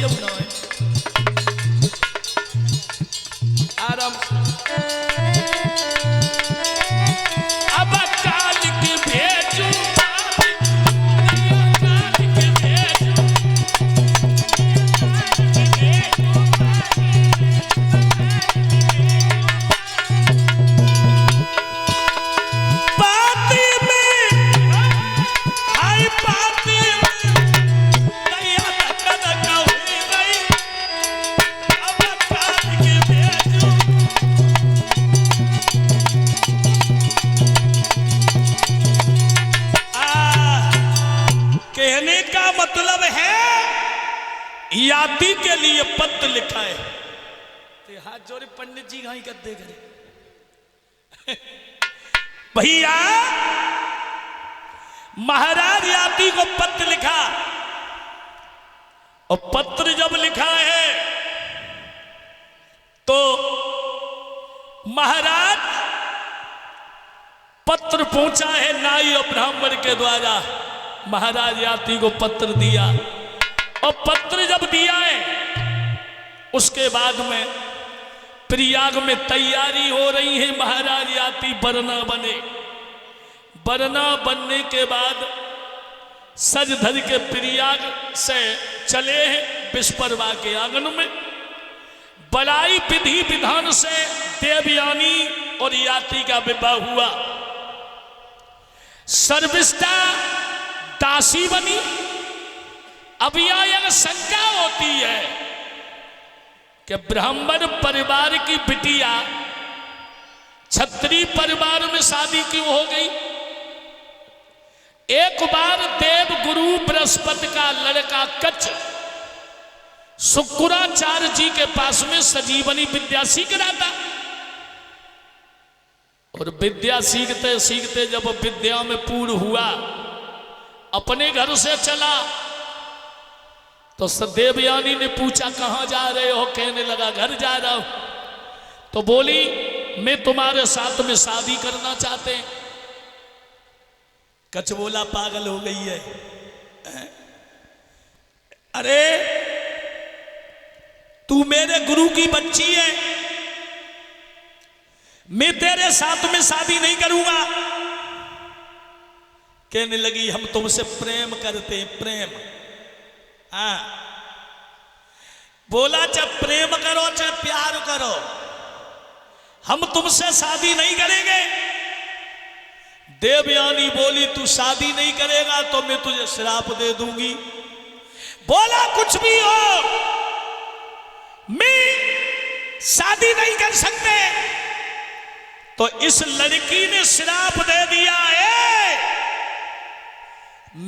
ये ना है आराम अब काल की भेजू मतलब है याति के लिए पत्र लिखा है तो हाथ जोड़े पंडित जी घाई करते करे भैया महाराज याति को पत्र लिखा और पत्र जब लिखा है तो महाराज पत्र पहुंचा है नाई और ब्राह्मण के द्वारा महाराज याति को पत्र दिया और पत्र जब दिया है उसके बाद में प्रयाग में तैयारी हो रही है महाराज याति बरना बने बरना बनने के बाद सज धज के प्रयाग से चले हैं विश्वकर्मा के आंगन में बड़ाई विधि विधान से देवयानी और याति का विवाह हुआ सर्विष्ठा दासी बनी। अब यह शंका होती है कि ब्राह्मण परिवार की बिटिया क्षत्रिय परिवार में शादी क्यों हो गई। एक बार देव गुरु बृहस्पति का लड़का कच्छ शुक्राचार्य जी के पास में संजीवनी विद्या सीख रहा था और विद्या सीखते सीखते जब विद्या में पूर्ण हुआ अपने घर से चला तो देवयानी ने पूछा कहां जा रहे हो कहने लगा घर जा रहा हूं तो बोली मैं तुम्हारे साथ में शादी करना चाहते हैं। कच्छ बोला पागल हो गई है अरे तू मेरे गुरु की बच्ची है मैं तेरे साथ में शादी नहीं करूंगा। कहने लगी हम तुमसे प्रेम करते हैं प्रेम। हाँ बोला चाहे प्रेम करो चाहे प्यार करो हम तुमसे शादी नहीं करेंगे। देवयानी बोली तू शादी नहीं करेगा तो मैं तुझे श्राप दे दूंगी। बोला कुछ भी हो मैं शादी नहीं कर सकते। तो इस लड़की ने श्राप दे दिया है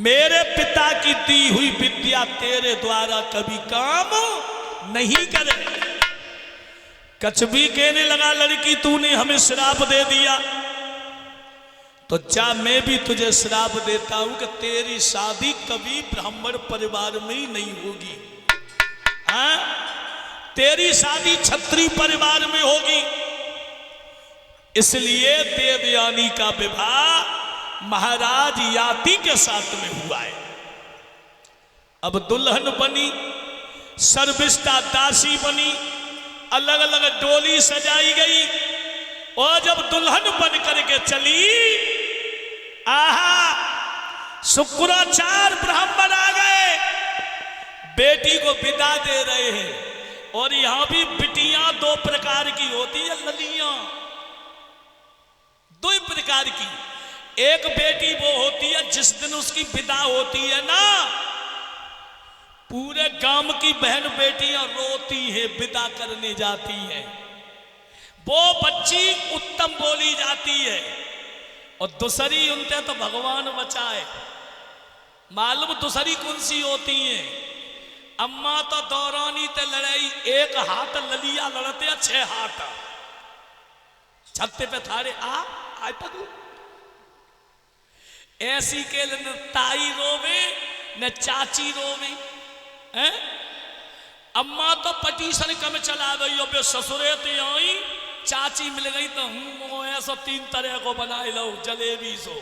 मेरे पिता की दी हुई विद्या तेरे द्वारा कभी काम नहीं करे। कच्छ भी कहने लगा लड़की तूने हमें श्राप दे दिया तो जा मैं भी तुझे श्राप देता हूं कि तेरी शादी कभी ब्राह्मण परिवार में ही नहीं होगी। हाँ तेरी शादी क्षत्रिय परिवार में होगी। इसलिए देवयानी का विवाह महाराज याति के साथ में हुआ है। अब दुल्हन बनी सर्विष्ठा दासी बनी अलग अलग डोली सजाई गई और जब दुल्हन बन करके चली आहा शुक्राचार्य ब्राह्मण आ गए बेटी को विदा दे रहे हैं। और यहां भी बिटियां दो प्रकार की होती है ललियां दो प्रकार की। एक बेटी वो होती है जिस दिन उसकी विदा होती है ना पूरे गांव की बहन बेटियां रोती है विदा करने जाती है वो बच्ची उत्तम बोली जाती है। और दूसरी उनते तो भगवान बचाए मालूम दूसरी कौन सी होती है। अम्मा तो दौरानी ते लड़ाई एक हाथ ललिया लड़ते 6 हाथ छत्ते पे थारे आज तक ऐसी के न ताई रोवे न चाची रोवे हैं। अम्मा तो पटीशन कम चला गई हो ससुरे ते आई चाची मिल गई तो ऐसा 3 तरह को बनाए लो जलेबी सो।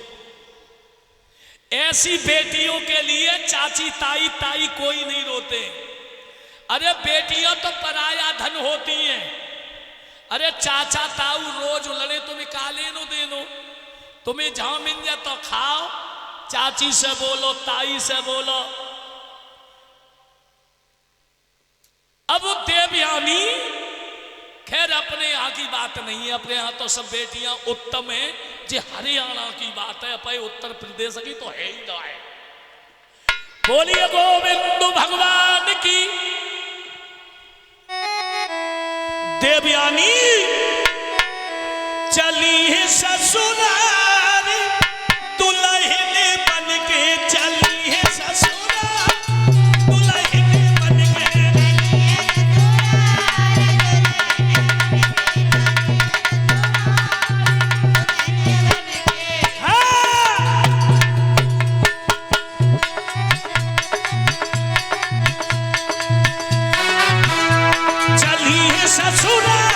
ऐसी बेटियों के लिए चाची ताई ताई कोई नहीं रोते। अरे बेटियां तो पराया धन होती हैं। अरे चाचा ताऊ रोज लड़े तुम्हें काले नो देनो, तुम्हें जहां मिल जाए तो खाओ, चाची से बोलो ताई से बोलो। अब देवयानी खैर अपने यहाँ की बात नहीं है, अपने यहाँ तो सब बेटियां उत्तम है। जे हरियाणा की बात है, अपने उत्तर प्रदेश की तो है ही ना है। बोलिए गोविंद भगवान की। देवयानी चली है ससुराल, दुल्हन बन के चली है ससुराल, दुल्हन बन के। हाँ। चली है ससुराल,